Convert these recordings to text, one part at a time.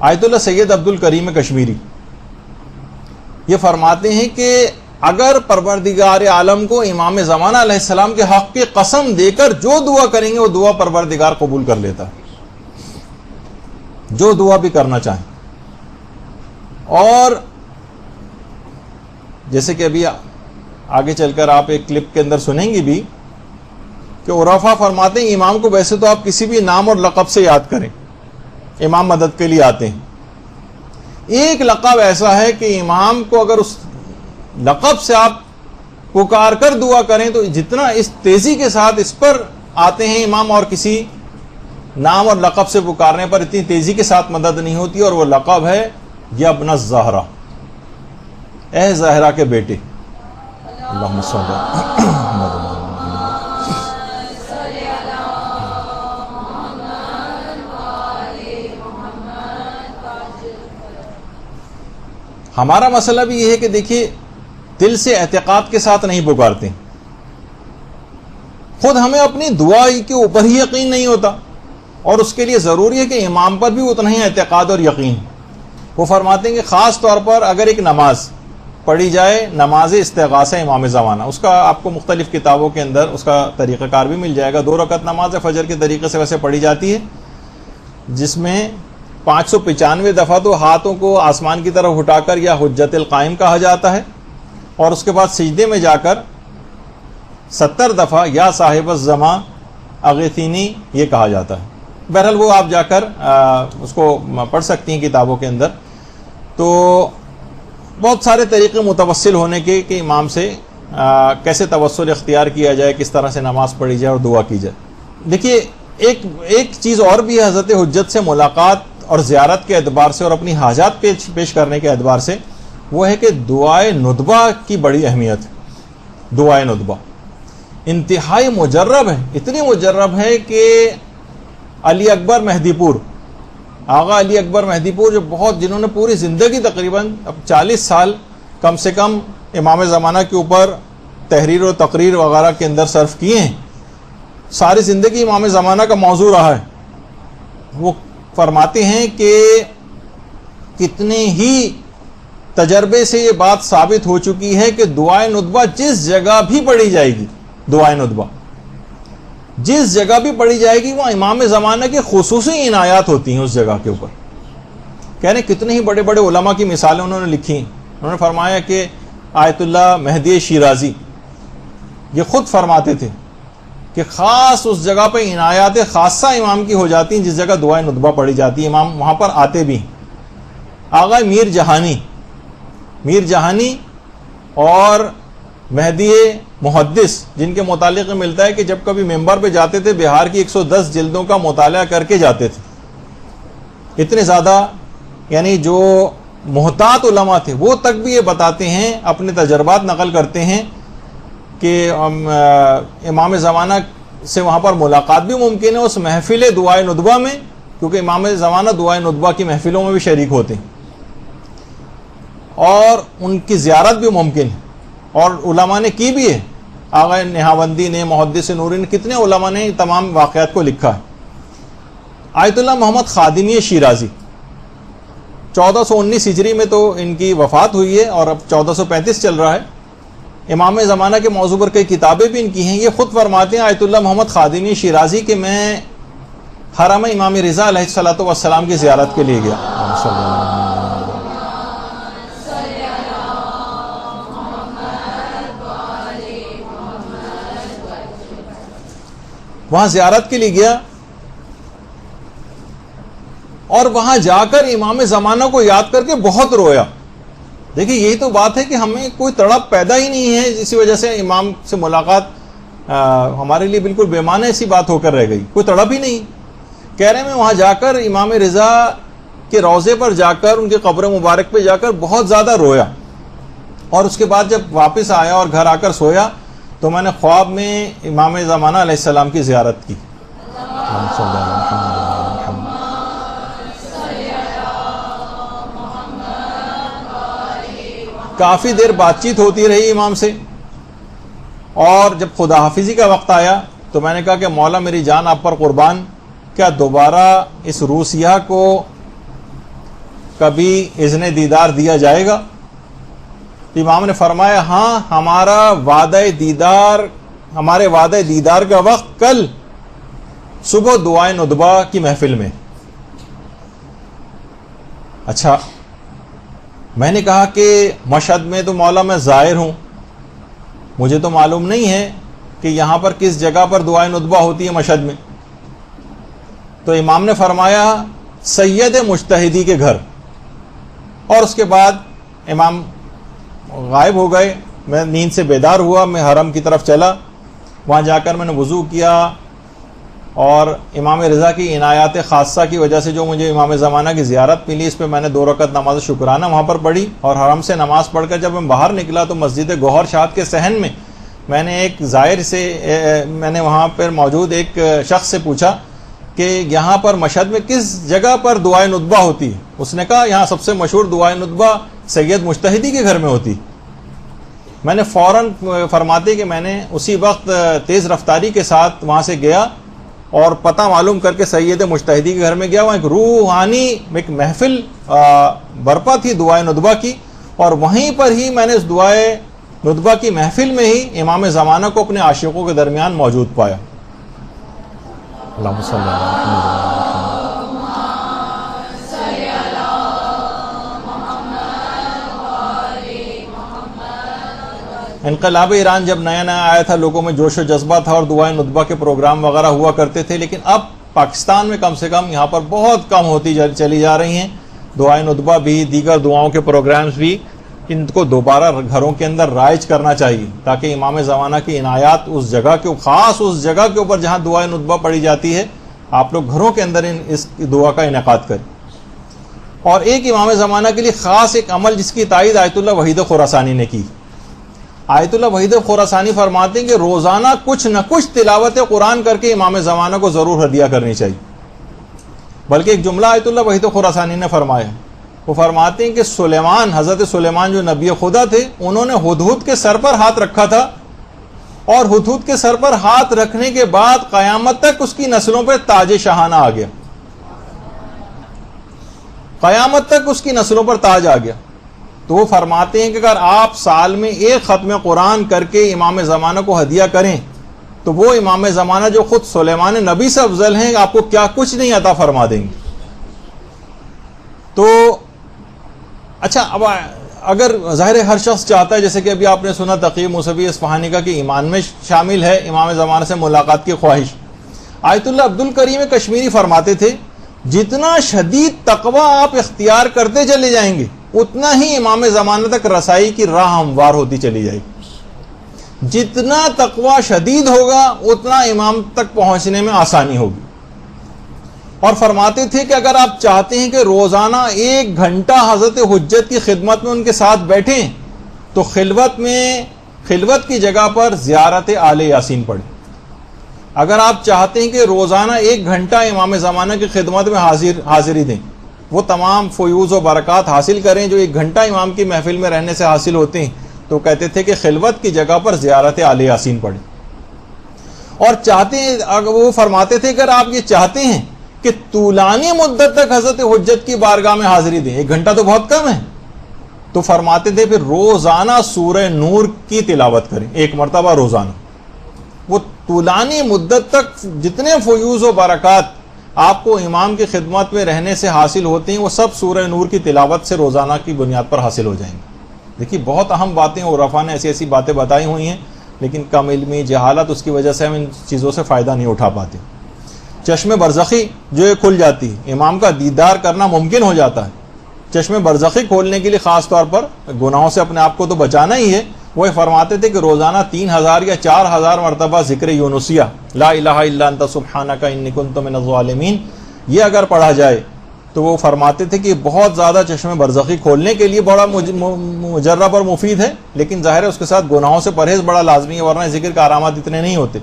آیت اللہ سید عبد الکریم کشمیری یہ فرماتے ہیں کہ اگر پروردگار عالم کو امام زمانہ علیہ السلام کے حق کی قسم دے کر جو دعا کریں گے وہ دعا پروردگار قبول کر لیتا ہے، جو دعا بھی کرنا چاہیں. اور جیسے کہ ابھی آگے چل کر آپ ایک کلپ کے اندر سنیں گی بھی کہ عرفا فرماتے ہیں امام کو ویسے تو آپ کسی بھی نام اور لقب سے یاد کریں، امام مدد کے لیے آتے ہیں. ایک لقب ایسا ہے کہ امام کو اگر اس لقب سے آپ پکار کر دعا کریں تو جتنا اس تیزی کے ساتھ اس پر آتے ہیں امام، اور کسی نام اور لقب سے پکارنے پر اتنی تیزی کے ساتھ مدد نہیں ہوتی. اور وہ لقب ہے یا ابن الزہرا، اے زہرا کے بیٹے. اللہم صل علی محمد. ہمارا مسئلہ بھی یہ ہے کہ دیکھیے دل سے اعتقاد کے ساتھ نہیں پکارتے، خود ہمیں اپنی دعا کے اوپر ہی یقین نہیں ہوتا، اور اس کے لیے ضروری ہے کہ امام پر بھی اتنا ہی اعتقاد اور یقین. وہ فرماتے ہیں کہ خاص طور پر اگر ایک نماز پڑھی جائے، نماز استغاثہ امام زمانہ، اس کا آپ کو مختلف کتابوں کے اندر اس کا طریقہ کار بھی مل جائے گا. 2 رکعت نماز فجر کے طریقے سے ویسے پڑھی جاتی ہے، جس میں 595 دفعہ تو ہاتھوں کو آسمان کی طرف اٹھا کر یا حجت القائم کہا جاتا ہے، اور اس کے بعد سجدے میں جا کر 70 دفعہ یا صاحب الزمان اغیثینی یہ کہا جاتا ہے. بہرحال وہ آپ جا کر اس کو پڑھ سکتی ہیں کتابوں کے اندر. تو بہت سارے طریقے متوسل ہونے کے کہ امام سے کیسے توسل اختیار کیا جائے، کس طرح سے نماز پڑھی جائے اور دعا کی جائے. دیکھیے ایک چیز اور بھی ہے حضرت حجت سے ملاقات اور زیارت کے اعتبار سے اور اپنی حاجات پیش کرنے کے اعتبار سے، وہ ہے کہ دعائے ندبہ کی بڑی اہمیت ہے. دعائے ندبہ انتہائی مجرب ہے، اتنی مجرب ہے کہ علی اکبر مہدی پور، آغا علی اکبر مہدی پور، جو جنہوں نے پوری زندگی تقریباً اب 40 سال کم سے کم امام زمانہ کے اوپر تحریر و تقریر وغیرہ کے اندر صرف کیے ہیں، ساری زندگی امام زمانہ کا موضوع رہا ہے. وہ فرماتے ہیں کہ کتنے ہی تجربے سے یہ بات ثابت ہو چکی ہے کہ دعائے ندبہ جس جگہ بھی پڑھی جائے گی، دعائے ندبہ جس جگہ بھی پڑھی جائے گی وہ امام زمانہ کی خصوصی عنایات ہوتی ہیں اس جگہ کے اوپر. کہنے کتنے ہی بڑے بڑے علماء کی مثالیں انہوں نے لکھی ہیں. انہوں نے فرمایا کہ آیت اللہ مہدی شیرازی یہ خود فرماتے تھے کہ خاص اس جگہ پہ عنایات خاصہ امام کی ہو جاتی ہیں جس جگہ دعائے ندبہ پڑھی جاتی ہے، امام وہاں پر آتے بھی ہیں. آغا میر جہانی اور مہدی محدث، جن کے متعلق ملتا ہے کہ جب کبھی ممبر پہ جاتے تھے بہار کی 110 جلدوں کا مطالعہ کر کے جاتے تھے. اتنے زیادہ یعنی جو محتاط علماء تھے وہ تک بھی یہ بتاتے ہیں، اپنے تجربات نقل کرتے ہیں کہ امام زمانہ سے وہاں پر ملاقات بھی ممکن ہے اس محفل دعائے ندبہ میں، کیونکہ امام زمانہ دعائے ندبہ کی محفلوں میں بھی شریک ہوتے ہیں، اور ان کی زیارت بھی ممکن ہے. اور علماء نے کی بھی ہے، آغا نہاوندی نے، محدث نوری نے، کتنے علماء نے تمام واقعات کو لکھا ہے. آیت اللہ محمد خادمی شیرازی 1419 ہجری میں تو ان کی وفات ہوئی ہے اور اب 1435 چل رہا ہے. امام زمانہ کے موضوع پر کئی کتابیں بھی ان کی ہیں. یہ خود فرماتے ہیں آیت اللہ محمد خادمی شیرازی کہ میں حرم امام رضا علیہ السلام کی زیارت کے لیے گیا. وہاں زیارت کے لیے گیا اور وہاں جا کر امام زمانہ کو یاد کر کے بہت رویا. دیکھیے یہی تو بات ہے کہ ہمیں کوئی تڑپ پیدا ہی نہیں ہے، اسی وجہ سے امام سے ملاقات ہمارے لیے بالکل بے معنی ایسی بات ہو کر رہ گئی، کوئی تڑپ ہی نہیں. کہہ رہے میں وہاں جا کر امام رضا کے روضے پر جا کر ان کے قبر مبارک پہ جا کر بہت زیادہ رویا، اور اس کے بعد جب واپس آیا اور گھر آ کر سویا تو میں نے خواب میں امام زمانہ علیہ السلام کی زیارت کی. کافی دیر بات چیت ہوتی رہی امام سے، اور جب خدا حافظی کا وقت آیا تو میں نے کہا کہ مولا میری جان آپ پر قربان، کیا دوبارہ اس روسیہ کو کبھی اذن دیدار دیا جائے گا؟ امام نے فرمایا ہاں، ہمارے وعدہ دیدار کا وقت کل صبح دعائے ندبہ کی محفل میں۔ اچھا، میں نے کہا کہ مشہد میں تو مولا میں زائر ہوں، مجھے تو معلوم نہیں ہے کہ یہاں پر کس جگہ پر دعائے ندبہ ہوتی ہے مشہد میں۔ تو امام نے فرمایا سید مجتہدی کے گھر، اور اس کے بعد امام غائب ہو گئے۔ میں نیند سے بیدار ہوا، میں حرم کی طرف چلا، وہاں جا کر میں نے وضو کیا، اور امام رضا کی عنایات خاصہ کی وجہ سے جو مجھے امام زمانہ کی زیارت ملی، اس پہ میں نے 2 رکعت نماز شکرانہ وہاں پر پڑھی، اور حرم سے نماز پڑھ کر جب میں باہر نکلا تو مسجد گوہر شاد کے صحن میں نے ایک زائر سے میں نے وہاں پر موجود ایک شخص سے پوچھا کہ یہاں پر مشہد میں کس جگہ پر دعائے ندبہ ہوتی ہے؟ اس نے کہا یہاں سب سے مشہور دعائے ندبہ سید مجتہدی کے گھر میں ہوتی۔ میں نے فوراً فرماتے کہ میں نے اسی وقت تیز رفتاری کے ساتھ وہاں سے گیا اور پتہ معلوم کر کے سید مجتہدی کے گھر میں گیا۔ وہاں ایک روحانی ایک محفل برپا تھی دعائے ندبہ کی، اور وہیں پر ہی میں نے اس دعائے ندبہ کی محفل میں ہی امام زمانہ کو اپنے عاشقوں کے درمیان موجود پایا۔ اللہم صلی اللہ علیہ وسلم۔ انقلاب ایران جب نیا نیا آیا تھا، لوگوں میں جوش و جذبہ تھا اور دعائے ندبہ کے پروگرام وغیرہ ہوا کرتے تھے، لیکن اب پاکستان میں کم سے کم یہاں پر بہت کم ہوتی چلی جا رہی ہیں دعائے ندبہ بھی، دیگر دعاؤں کے پروگرامز بھی۔ ان کو دوبارہ گھروں کے اندر رائج کرنا چاہیے تاکہ امام زمانہ کی عنایات اس جگہ کے خاص اس جگہ کے اوپر جہاں دعائے ندبہ پڑھی جاتی ہے، آپ لوگ گھروں کے اندر اس دعا کا انعقاد کریں۔ اور ایک امام زمانہ کے لیے خاص ایک عمل جس کی تائید آیت اللہ وحید خراسانی نے کی۔ آیت اللہ وحید خراسانی فرماتے ہیں کہ روزانہ کچھ نہ کچھ تلاوت قرآن کر کے امام زمانہ کو ضرور ہدیہ کرنی چاہیے۔ بلکہ ایک جملہ آیت اللہ وحید خراسانی نے فرمایا، وہ فرماتے ہیں کہ حضرت سلیمان جو نبی خدا تھے، انہوں نے ہدہد کے سر پر ہاتھ رکھا تھا، اور ہدہد کے سر پر ہاتھ رکھنے کے بعد قیامت تک اس کی نسلوں پہ تاج شاہانہ آ گیا، قیامت تک اس کی نسلوں پر تاج آ گیا۔ تو وہ فرماتے ہیں کہ اگر آپ سال میں ایک ختم قرآن کر کے امام زمانہ کو ہدیہ کریں تو وہ امام زمانہ جو خود سلیمان نبی سے افضل ہیں آپ کو کیا کچھ نہیں عطا فرما دیں گے۔ تو اچھا، اب اگر ظاہر ہر شخص چاہتا ہے، جیسے کہ ابھی آپ نے سنا تقی موسوی اصفہانی کا کہ ایمان میں شامل ہے امام زمانہ سے ملاقات کی خواہش۔ آیت اللہ عبد الکریم کشمیری فرماتے تھے جتنا شدید تقوی آپ اختیار کرتے چلے جائیں گے اتنا ہی امام زمانہ تک رسائی کی راہ ہموار ہوتی چلی جائے گی، جتنا تقوی شدید ہوگا اتنا امام تک پہنچنے میں آسانی ہوگی۔ اور فرماتے تھے کہ اگر آپ چاہتے ہیں کہ روزانہ 1 گھنٹہ حضرت حجت کی خدمت میں ان کے ساتھ بیٹھیں تو خلوت کی جگہ پر زیارت آل یاسین پڑھیں۔ اگر آپ چاہتے ہیں کہ روزانہ 1 گھنٹہ امام زمانہ کی خدمت میں حاضری دیں، وہ تمام فیوز و برکات حاصل کریں جو 1 گھنٹہ امام کی محفل میں رہنے سے حاصل ہوتے ہیں، تو کہتے تھے کہ خلوت کی جگہ پر زیارت آل یاسین پڑھیں۔ اور وہ فرماتے تھے اگر آپ یہ چاہتے ہیں کہ طولانی مدت تک حضرت حجت کی بارگاہ میں حاضری دیں، 1 گھنٹہ تو بہت کم ہے، تو فرماتے تھے پھر روزانہ سورہ نور کی تلاوت کریں، 1 مرتبہ روزانہ۔ وہ طولانی مدت تک جتنے فیوز و برکات آپ کو امام کی خدمت میں رہنے سے حاصل ہوتے ہیں وہ سب سورہ نور کی تلاوت سے روزانہ کی بنیاد پر حاصل ہو جائیں گے۔ دیکھیے بہت اہم باتیں عرفاء نے ایسی باتیں بتائی ہوئی ہیں، لیکن کم علمی جہالت اس کی وجہ سے ہم ان چیزوں سے فائدہ نہیں اٹھا پاتے۔ چشم برزخی جو یہ کھل جاتی ہے، امام کا دیدار کرنا ممکن ہو جاتا ہے۔ چشم برزخی کھولنے کے لیے خاص طور پر گناہوں سے اپنے آپ کو تو بچانا ہی ہے۔ وہ فرماتے تھے کہ روزانہ 3000 یا 4000 مرتبہ ذکر یونسیہ لا الہ الا انت سبحانک انی کنت من الظالمین یہ اگر پڑھا جائے تو وہ فرماتے تھے کہ بہت زیادہ چشم برزخی کھولنے کے لیے بڑا مجرب اور مفید ہے، لیکن ظاہر ہے اس کے ساتھ گناہوں سے پرہیز بڑا لازمی ہے، ورنہ ذکر کا آرامات اتنے نہیں ہوتے۔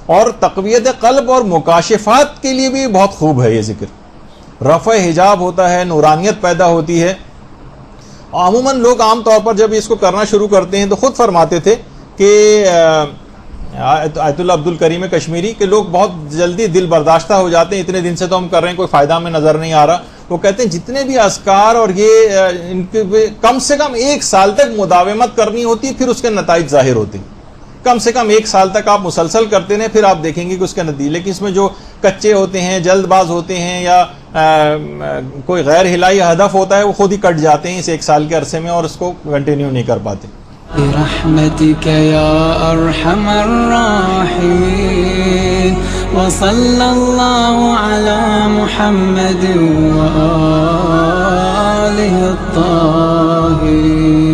اور تقویت قلب اور مکاشفات کے لیے بھی بہت خوب ہے یہ ذکر، رفع حجاب ہوتا ہے، نورانیت پیدا ہوتی ہے۔ عموماً لوگ عام طور پر جب اس کو کرنا شروع کرتے ہیں تو خود فرماتے تھے کہ آیت اللہ عبد الکریم کشمیری کہ لوگ بہت جلدی دل برداشتہ ہو جاتے ہیں، اتنے دن سے تو ہم کر رہے ہیں کوئی فائدہ ہمیں نظر نہیں آ رہا، وہ کہتے ہیں جتنے بھی اذکار اور یہ ان کے کم سے کم 1 سال تک مداومت کرنی ہوتی ہے، پھر اس کے نتائج ظاہر ہوتے ہیں. کم سے کم 1 سال تک آپ مسلسل کرتے رہیں، پھر آپ دیکھیں گے کہ اس کے نتیجے. لیکن اس میں جو کچے ہوتے ہیں، جلد باز ہوتے ہیں، یا کوئی غیر ہلائی ہدف ہوتا ہے، وہ خود ہی کٹ جاتے ہیں اس 1 سال کے عرصے میں اور اس کو کنٹینیو نہیں کر پاتے. برحمتك يا أرحم الراحمين وصلى الله على محمد وآله الطاهرين.